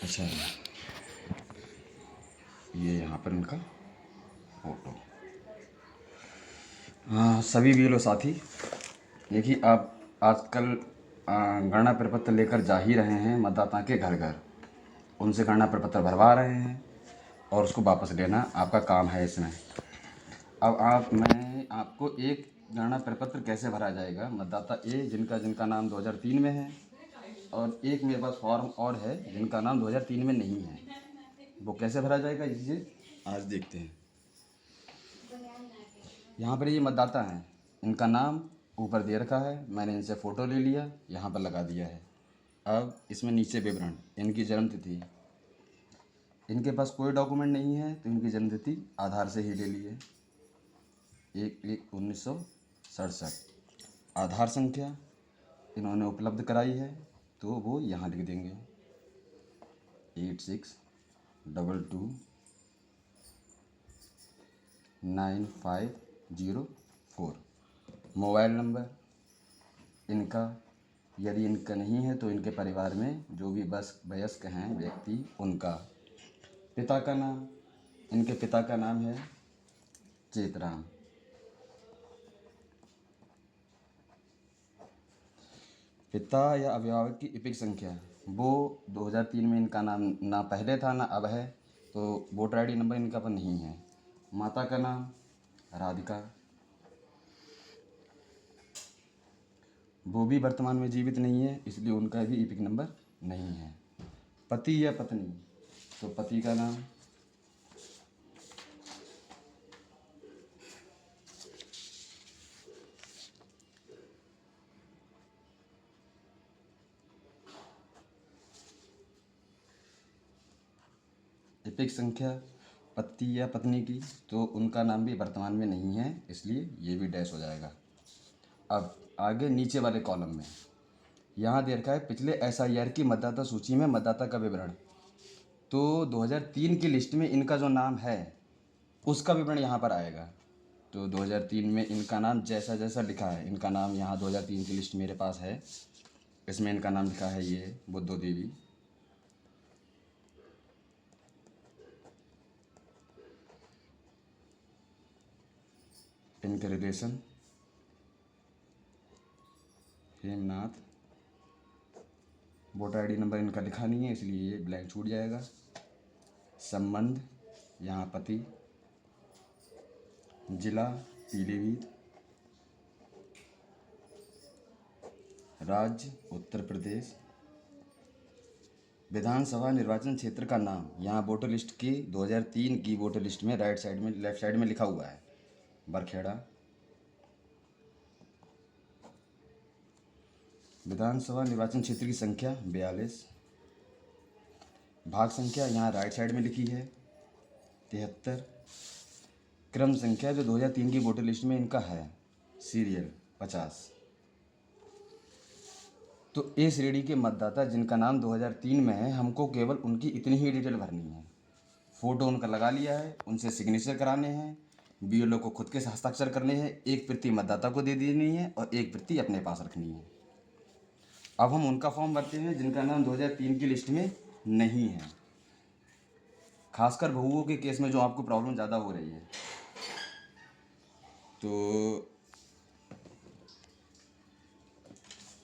अच्छा, ये यहाँ पर इनका फोटो। हाँ, सभी बीएलओ साथी, देखिए आप आजकल गणना प्रपत्र लेकर जा ही रहे हैं मतदाता के घर घर, उनसे गणना प्रपत्र भरवा रहे हैं और उसको वापस लेना आपका काम है इसमें। अब मैं आपको एक गणना प्रपत्र कैसे भरा जाएगा, मतदाता ए जिनका नाम 2003 में है, और एक मेरे पास फॉर्म और है जिनका नाम 2003 में नहीं है, वो कैसे भरा जाएगा इसे आज देखते हैं। यहाँ पर ये मतदाता हैं, इनका नाम ऊपर दे रखा है, मैंने इनसे फ़ोटो ले लिया, यहाँ पर लगा दिया है। अब इसमें नीचे विवरण, इनकी जन्म तिथि, इनके पास कोई डॉक्यूमेंट नहीं है तो इनकी जन्म तिथि आधार से ही ले लिए, 1/1/1967। आधार संख्या इन्होंने उपलब्ध कराई है तो वो यहाँ लिख देंगे 86229504। मोबाइल नंबर इनका, यदि इनका नहीं है तो इनके परिवार में जो भी वयस्क हैं व्यक्ति उनका। पिता का नाम, इनके पिता का नाम है चेतराम। पिता या अभिभावक की इपिक संख्या, वो 2003 में इनका नाम ना पहले था ना अब है, तो वोटर आईडी नंबर इनका पर नहीं है। माता का नाम राधिका, वो भी वर्तमान में जीवित नहीं है इसलिए उनका भी इपिक नंबर नहीं है। पति या पत्नी, तो पति का नाम इपिक संख्या पति या पत्नी की, तो उनका नाम भी वर्तमान में नहीं है इसलिए ये भी डैश हो जाएगा। अब आगे नीचे वाले कॉलम में यहाँ दे रखा है पिछले SIR की मतदाता सूची में मतदाता का विवरण, तो 2003 की लिस्ट में इनका जो नाम है उसका विवरण यहाँ पर आएगा। तो 2003 में इनका नाम जैसा जैसा लिखा है, इनका नाम यहाँ 2003 की लिस्ट मेरे पास है, इसमें इनका नाम लिखा है ये बुद्धू देवी, इनके relation Hemnath, voter ID number इनका लिखा नहीं है इसलिए ये ब्लैंक छूट जाएगा। संबंध यहाँ पति, जिला पीलीभीत, राज्य उत्तर प्रदेश, विधानसभा निर्वाचन क्षेत्र का नाम यहाँ वोटर लिस्ट की 2003 की वोटर लिस्ट में राइट साइड में लेफ्ट साइड में लिखा हुआ है बरखेड़ा। विधानसभा निर्वाचन क्षेत्र की संख्या 42। भाग संख्या यहाँ राइट साइड में लिखी है 73। क्रम संख्या जो 2003 की वोटर लिस्ट में इनका है सीरियल 50। तो ए श्रेणी के मतदाता जिनका नाम 2003 में है, हमको केवल उनकी इतनी ही डिटेल भरनी है। फ़ोटो उनका लगा लिया है, उनसे सिग्नेचर कराने हैं, BLO को खुद के हस्ताक्षर करने हैं, एक प्रति मतदाता को दे देनी है और एक प्रति अपने पास रखनी है। अब हम उनका फॉर्म भरते हैं जिनका नाम 2003 की लिस्ट में नहीं है, खासकर बहुओं के केस में जो आपको प्रॉब्लम ज़्यादा हो रही है। तो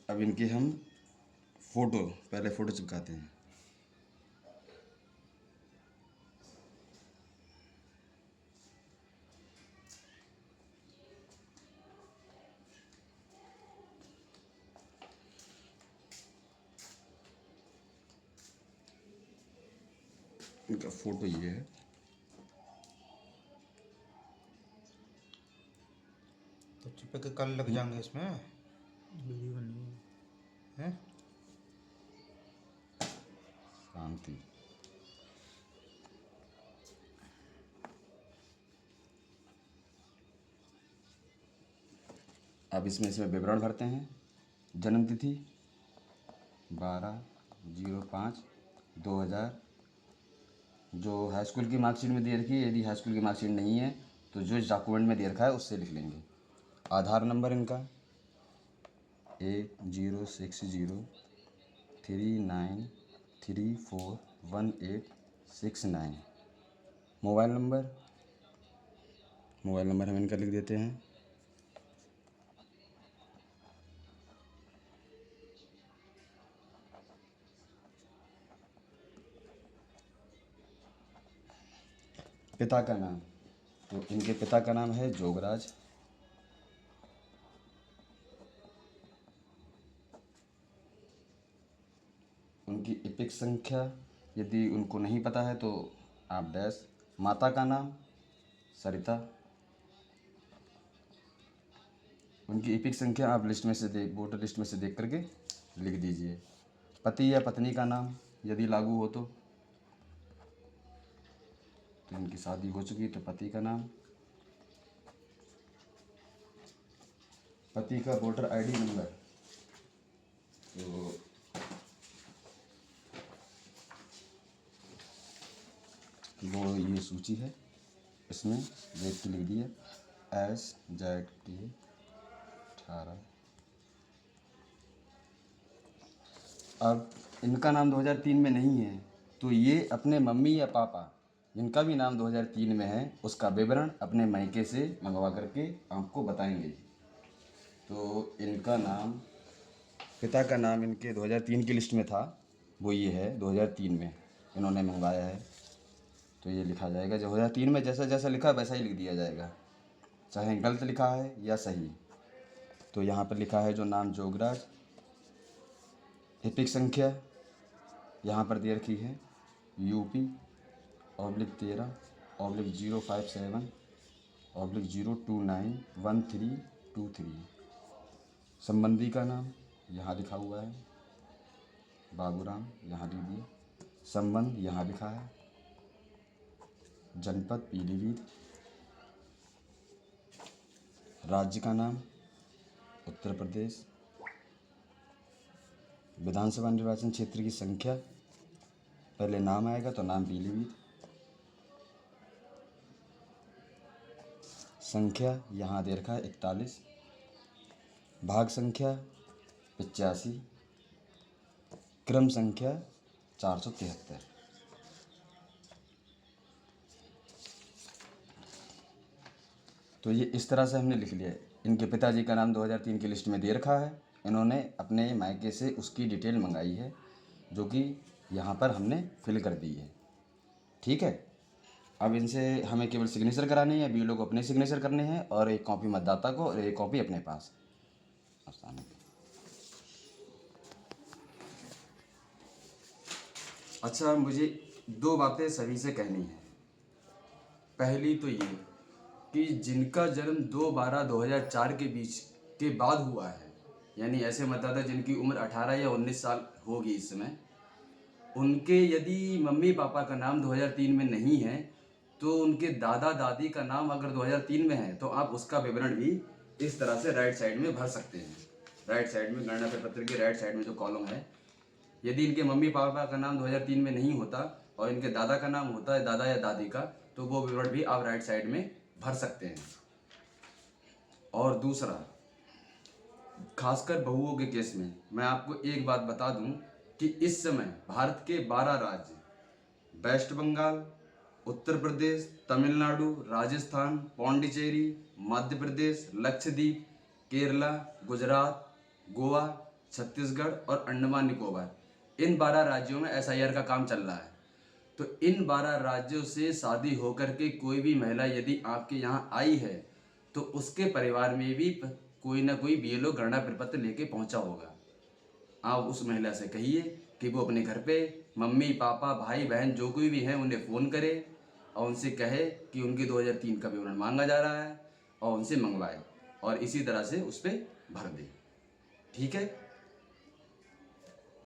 अब इनके हम पहले फ़ोटो चिपकाते हैं। इनका फ़ोटो ये है, तो चिपक के कल लग जाएंगे इसमें वीडियो बनी है। शांति। अब इसमें विवरण भरते हैं। जन्म तिथि 12/05/2000, जो हाई स्कूल की मार्कशीट में दे रखी है, यदि हाई स्कूल की मार्कशीट नहीं है तो जो इस डॉक्यूमेंट में दे रखा है उससे लिख लेंगे। आधार नंबर इनका 80603934 1869। मोबाइल नंबर हम इनका लिख देते हैं। पिता का नाम, तो इनके पिता का नाम है जोगराज। उनकी इपिक संख्या यदि उनको नहीं पता है तो आप डैश। माता का नाम सरिता। उनकी इपिक संख्या आप लिस्ट में से वोटर लिस्ट में से देख करके लिख दीजिए। पति या पत्नी का नाम यदि लागू हो तो इनकी शादी हो चुकी तो पति का नाम। पति का वोटर आईडी नंबर, तो वो ये सूची है, इसमें देख के लिख दिया SZK 18। अब इनका नाम 2003 में नहीं है तो ये अपने मम्मी या पापा जिनका भी नाम 2003 में है उसका विवरण अपने मायके से मंगवा करके आपको बताएंगे। तो इनका नाम, पिता का नाम इनके 2003 की लिस्ट में था, वो ये है 2003 में इन्होंने मंगवाया है। तो ये लिखा जाएगा 2003 में जैसा जैसा लिखा वैसा ही लिख दिया जाएगा, चाहे गलत लिखा है या सही। तो यहाँ पर लिखा है जो नाम जोगराज। एपिक संख्या यहाँ पर दे रखी है UP/13/027/0291323। संबंधी का नाम यहाँ लिखा हुआ है बाबूराम, यहाँ लिख दिए। संबंध यहाँ लिखा है। जनपद पीलीभीत। राज्य का नाम उत्तर प्रदेश। विधानसभा निर्वाचन क्षेत्र की संख्या, पहले नाम आएगा तो नाम पीलीभीत। संख्या यहाँ दे रखा है 41। भाग संख्या 85। क्रम संख्या 473। तो ये इस तरह से हमने लिख लिया है। इनके पिताजी का नाम 2003 की लिस्ट में दे रखा है, इन्होंने अपने मायके से उसकी डिटेल मंगाई है जो कि यहाँ पर हमने फिल कर दी है। ठीक है, अब इनसे हमें केवल सिग्नेचर करानी है। BLO को अपने सिग्नेचर करने हैं और एक कॉपी मतदाता को और एक कॉपी अपने पास। अच्छा, मुझे दो बातें सभी से कहनी है। पहली तो ये कि जिनका जन्म 2/12/2004 के बीच के बाद हुआ है, यानी ऐसे मतदाता जिनकी उम्र 18 या 19 साल होगी इस समय, उनके यदि मम्मी पापा का नाम 2003 में नहीं है तो उनके दादा दादी का नाम अगर 2003 में है तो आप उसका विवरण भी इस तरह से राइट साइड में भर सकते हैं। राइट साइड में गणना प्रपत्र के राइट साइड में जो कॉलम है, यदि इनके मम्मी पापा का नाम 2003 में नहीं होता और इनके दादा का नाम होता है, दादा या दादी का, तो वो विवरण भी आप राइट साइड में भर सकते हैं। और दूसरा, खासकर बहुओं के केस में मैं आपको एक बात बता दूं कि इस समय भारत के 12 राज्य, वेस्ट बंगाल, उत्तर प्रदेश, तमिलनाडु, राजस्थान, पौंडीचेरी, मध्य प्रदेश, लक्षद्वीप, केरला, गुजरात, गोवा, छत्तीसगढ़ और अंडमान निकोबार, इन 12 राज्यों में SIR का काम चल रहा है। तो इन 12 राज्यों से शादी होकर के कोई भी महिला यदि आपके यहाँ आई है तो उसके परिवार में भी कोई ना कोई BLO गणना प्रपत्र लेके पहुँचा होगा। आप उस महिला से कहिए कि वो अपने घर पे मम्मी पापा भाई बहन जो कोई भी हैं उन्हें फ़ोन करे और उनसे कहे कि उनकी 2003 का विवरण मांगा जा रहा है और उनसे मंगवाए और इसी तरह से उस पर भर दे। ठीक है।